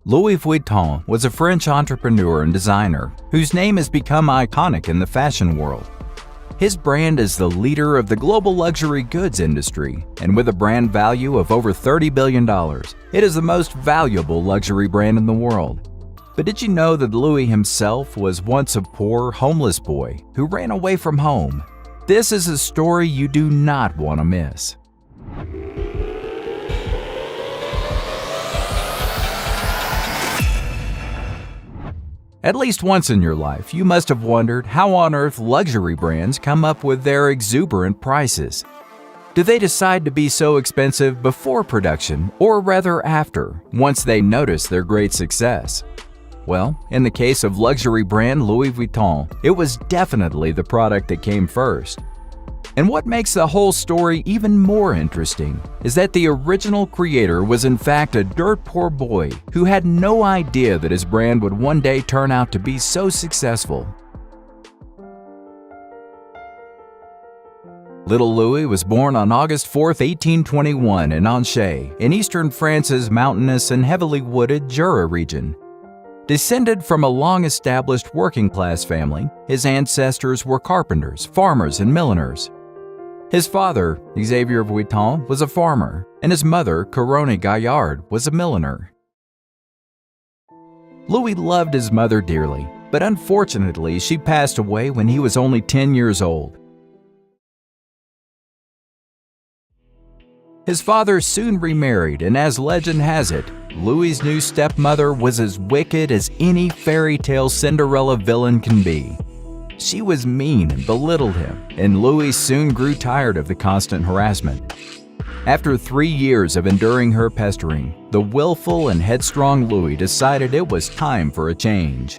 Louis Vuitton was a French entrepreneur and designer whose name has become iconic in the fashion world. His brand is the leader of the global luxury goods industry, and with a brand value of over $30 billion, it is the most valuable luxury brand in the world. But did you know that Louis himself was once a poor, homeless boy who ran away from home? This is a story you do not want to miss. At least once in your life, you must have wondered how on earth luxury brands come up with their exuberant prices. Do they decide to be so expensive before production, or rather after, once they notice their great success? Well, in the case of luxury brand Louis Vuitton, it was definitely the product that came first. And what makes the whole story even more interesting is that the original creator was in fact a dirt poor boy who had no idea that his brand would one day turn out to be so successful. Little Louis was born on August 4, 1821 in Angers, in eastern France's mountainous and heavily wooded Jura region. Descended from a long-established working-class family, his ancestors were carpenters, farmers, and milliners. His father, Xavier Vuitton, was a farmer, and his mother, Corone Gaillard, was a milliner. Louis loved his mother dearly, but unfortunately she passed away when he was only 10 years old. His father soon remarried, and as legend has it, Louis's new stepmother was as wicked as any fairy tale Cinderella villain can be. She was mean and belittled him, and Louis soon grew tired of the constant harassment. After 3 years of enduring her pestering, the willful and headstrong Louis decided it was time for a change.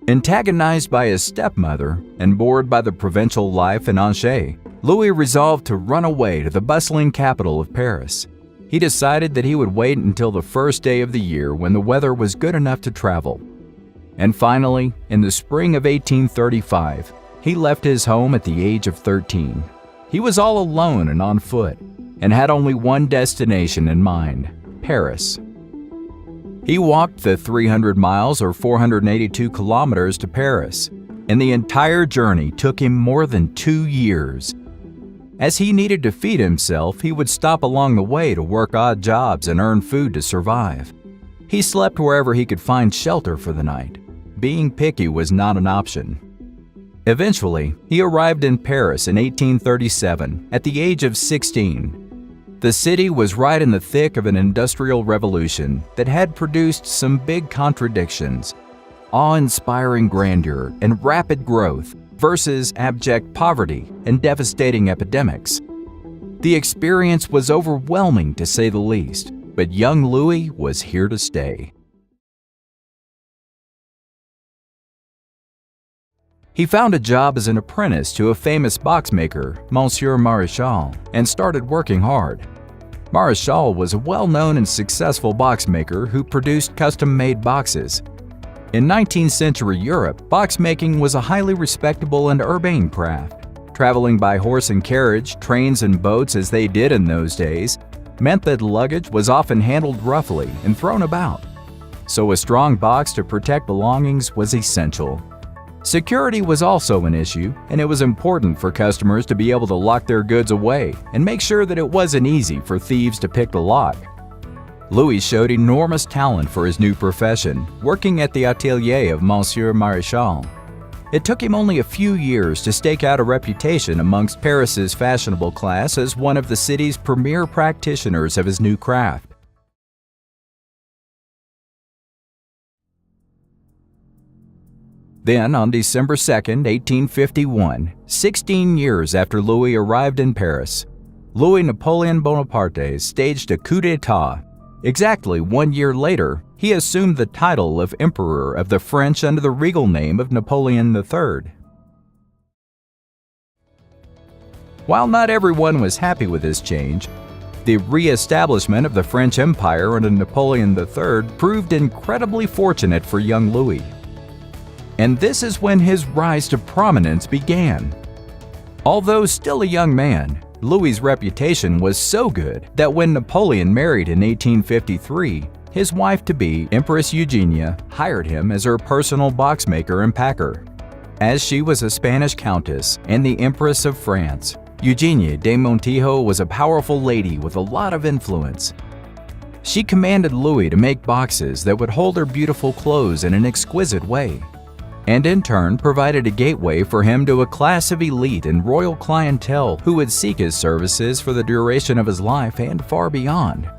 Antagonized by his stepmother and bored by the provincial life in Angers, Louis resolved to run away to the bustling capital of Paris. He decided that he would wait until the first day of the year when the weather was good enough to travel. And finally, in the spring of 1835, he left his home at the age of 13. He was all alone and on foot, and had only one destination in mind: Paris. He walked the 300 miles or 482 kilometers to Paris, and the entire journey took him more than 2 years. As he needed to feed himself, he would stop along the way to work odd jobs and earn food to survive. He slept wherever he could find shelter for the night. Being picky was not an option. Eventually, he arrived in Paris in 1837 at the age of 16. The city was right in the thick of an industrial revolution that had produced some big contradictions: awe-inspiring grandeur and rapid growth versus abject poverty and devastating epidemics. The experience was overwhelming to say the least, but young Louis was here to stay. He found a job as an apprentice to a famous box maker, Monsieur Maréchal, and started working hard. Maréchal was a well-known and successful box maker who produced custom-made boxes. In 19th century Europe, box making was a highly respectable and urbane craft. Traveling by horse and carriage, trains and boats as they did in those days, meant that luggage was often handled roughly and thrown about. So a strong box to protect belongings was essential. Security was also an issue, and it was important for customers to be able to lock their goods away and make sure that it wasn't easy for thieves to pick the lock. Louis showed enormous talent for his new profession, working at the atelier of Monsieur Maréchal. It took him only a few years to stake out a reputation amongst Paris's fashionable class as one of the city's premier practitioners of his new craft. Then, on December 2, 1851, 16 years after Louis arrived in Paris, Louis Napoleon Bonaparte staged a coup d'etat. Exactly 1 year later, he assumed the title of Emperor of the French under the regal name of Napoleon III. While not everyone was happy with this change, The re-establishment of the French Empire under Napoleon III proved incredibly fortunate for young Louis. And this is when his rise to prominence began. Although still a young man, Louis's reputation was so good that when Napoleon married in 1853, his wife-to-be, Empress Eugenia, hired him as her personal boxmaker and packer. As she was a Spanish countess and the Empress of France, Eugenia de Montijo was a powerful lady with a lot of influence. She commanded Louis to make boxes that would hold her beautiful clothes in an exquisite way, and in turn provided a gateway for him to a class of elite and royal clientele who would seek his services for the duration of his life and far beyond.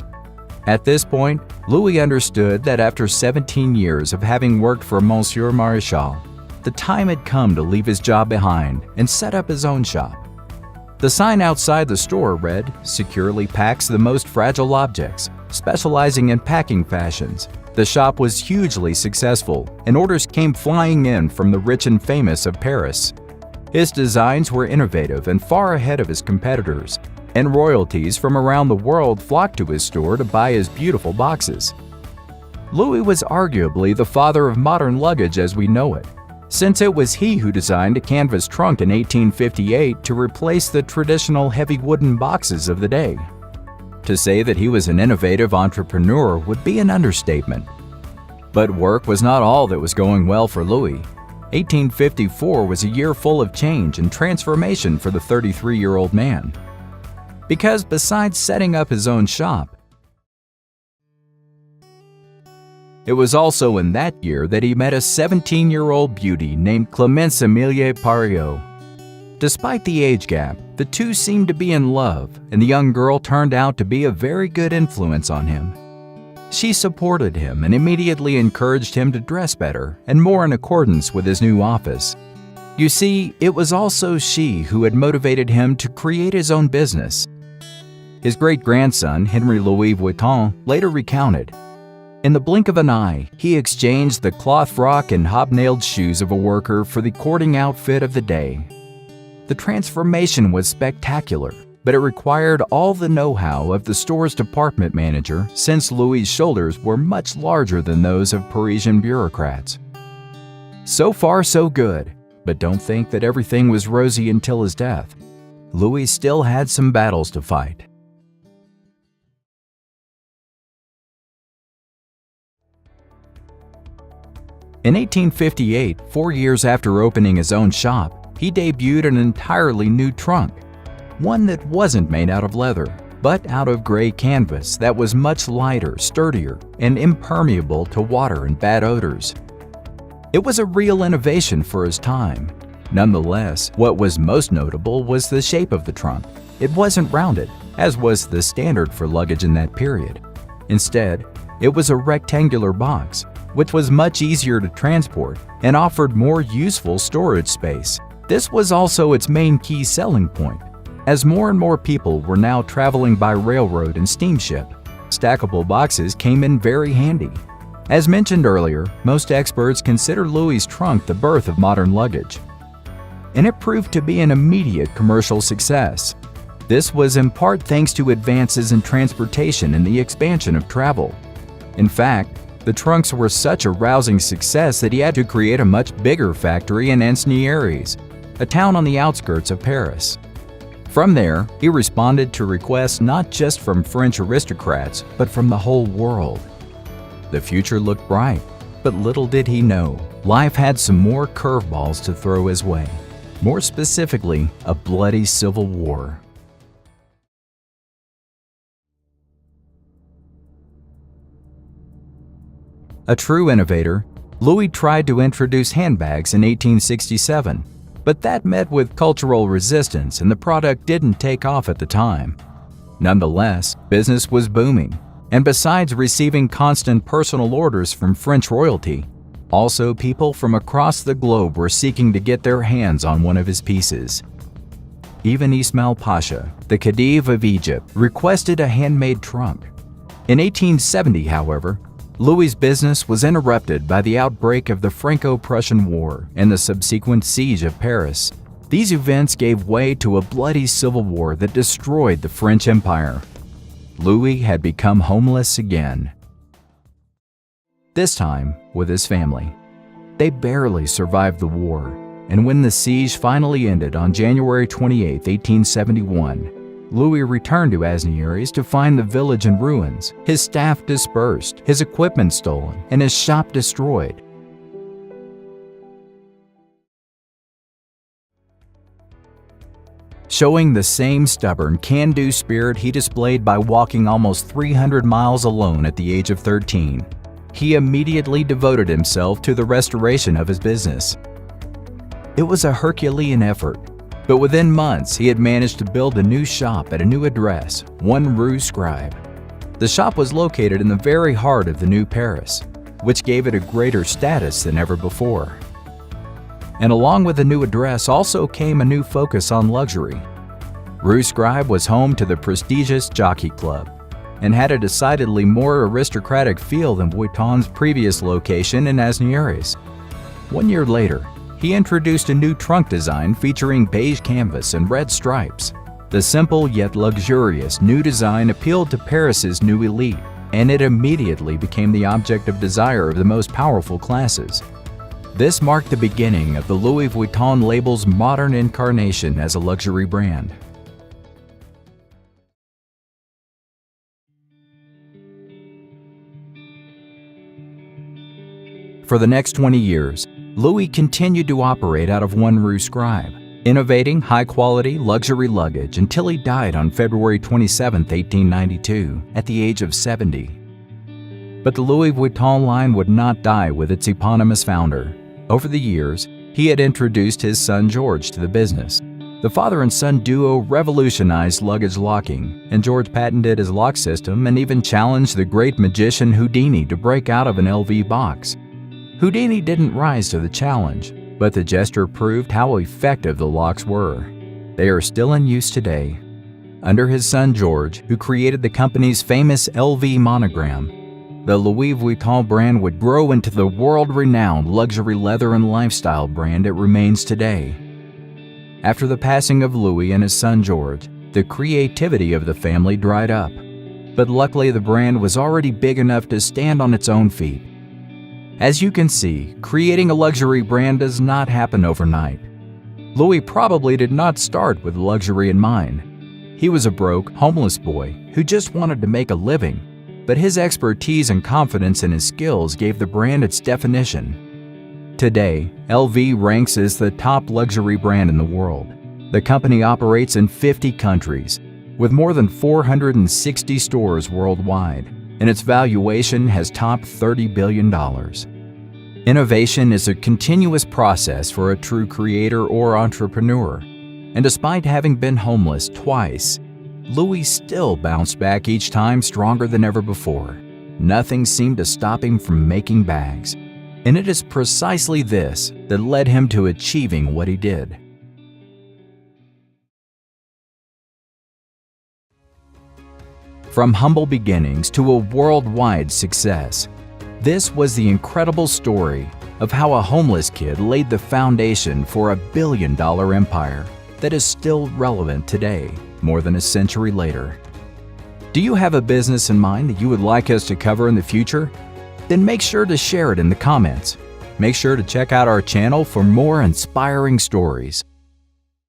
At this point, Louis understood that after 17 years of having worked for Monsieur Maréchal, the time had come to leave his job behind and set up his own shop. The sign outside the store read, "Securely packs the most fragile objects," specializing in packing fashions. The shop was hugely successful, and orders came flying in from the rich and famous of Paris. His designs were innovative and far ahead of his competitors, and royalties from around the world flocked to his store to buy his beautiful boxes. Louis was arguably the father of modern luggage as we know it, since it was he who designed a canvas trunk in 1858 to replace the traditional heavy wooden boxes of the day. To say that he was an innovative entrepreneur would be an understatement. But work was not all that was going well for Louis. 1854 was a year full of change and transformation for the 33-year-old man. Because besides setting up his own shop, it was also in that year that he met a 17-year-old beauty named Clémence Emilie Pariot. Despite the age gap, the two seemed to be in love, and the young girl turned out to be a very good influence on him. She supported him and immediately encouraged him to dress better and more in accordance with his new office. You see, it was also she who had motivated him to create his own business. His great-grandson, Henry Louis Vuitton, later recounted, "In the blink of an eye, he exchanged the cloth frock and hobnailed shoes of a worker for the courting outfit of the day." The transformation was spectacular, but it required all the know-how of the store's department manager since Louis's shoulders were much larger than those of Parisian bureaucrats. So far, so good, but don't think that everything was rosy until his death. Louis still had some battles to fight. In 1858, 4 years after opening his own shop, he debuted an entirely new trunk. One that wasn't made out of leather, but out of gray canvas that was much lighter, sturdier, and impermeable to water and bad odors. It was a real innovation for his time. Nonetheless, what was most notable was the shape of the trunk. It wasn't rounded, as was the standard for luggage in that period. Instead, it was a rectangular box, which was much easier to transport and offered more useful storage space. This was also its main key selling point, as more and more people were now traveling by railroad and steamship. Stackable boxes came in very handy. As mentioned earlier, most experts consider Louis's trunk the birth of modern luggage, and it proved to be an immediate commercial success. This was in part thanks to advances in transportation and the expansion of travel. In fact, the trunks were such a rousing success that he had to create a much bigger factory in Asnières, a town on the outskirts of Paris. From there, he responded to requests not just from French aristocrats, but from the whole world. The future looked bright, but little did he know, life had some more curveballs to throw his way. More specifically, a bloody civil war. A true innovator, Louis tried to introduce handbags in 1867, but that met with cultural resistance and the product didn't take off at the time. Nonetheless, business was booming, and besides receiving constant personal orders from French royalty, also people from across the globe were seeking to get their hands on one of his pieces. Even Ismail Pasha, the Khedive of Egypt, requested a handmade trunk. In 1870, however, Louis's business was interrupted by the outbreak of the Franco-Prussian War and the subsequent siege of Paris. These events gave way to a bloody civil war that destroyed the French Empire. Louis had become homeless again. This time with his family. They barely survived the war, and when the siege finally ended on January 28, 1871, Louis returned to Asnieres to find the village in ruins, his staff dispersed, his equipment stolen, and his shop destroyed. Showing the same stubborn, can-do spirit he displayed by walking almost 300 miles alone at the age of 13, he immediately devoted himself to the restoration of his business. It was a Herculean effort, but within months he had managed to build a new shop at a new address, 1 Rue Scribe. The shop was located in the very heart of the new Paris, which gave it a greater status than ever before. And along with the new address also came a new focus on luxury. Rue Scribe was home to the prestigious Jockey Club and had a decidedly more aristocratic feel than Vuitton's previous location in Asnieres. 1 year later, he introduced a new trunk design featuring beige canvas and red stripes. The simple yet luxurious new design appealed to Paris's new elite, and it immediately became the object of desire of the most powerful classes. This marked the beginning of the Louis Vuitton label's modern incarnation as a luxury brand. For the next 20 years, Louis continued to operate out of 1 Rue Scribe, innovating high-quality luxury luggage until he died on February 27, 1892, at the age of 70. But the Louis Vuitton line would not die with its eponymous founder. Over the years, he had introduced his son George to the business. The father and son duo revolutionized luggage locking, and George patented his lock system and even challenged the great magician Houdini to break out of an LV box. Houdini didn't rise to the challenge, but the gesture proved how effective the locks were. They are still in use today. Under his son George, who created the company's famous LV monogram, the Louis Vuitton brand would grow into the world-renowned luxury leather and lifestyle brand it remains today. After the passing of Louis and his son George, the creativity of the family dried up. But luckily the brand was already big enough to stand on its own feet. As you can see, creating a luxury brand does not happen overnight. Louis probably did not start with luxury in mind. He was a broke, homeless boy who just wanted to make a living. But his expertise and confidence in his skills gave the brand its definition. Today, LV ranks as the top luxury brand in the world. The company operates in 50 countries, with more than 460 stores worldwide, and its valuation has topped $30 billion. Innovation is a continuous process for a true creator or entrepreneur, and despite having been homeless twice, Louis still bounced back each time stronger than ever before. Nothing seemed to stop him from making bags, and it is precisely this that led him to achieving what he did. From humble beginnings to a worldwide success, this was the incredible story of how a homeless kid laid the foundation for a billion-dollar empire that is still relevant today, more than a century later. Do you have a business in mind that you would like us to cover in the future? Then make sure to share it in the comments. Make sure to check out our channel for more inspiring stories.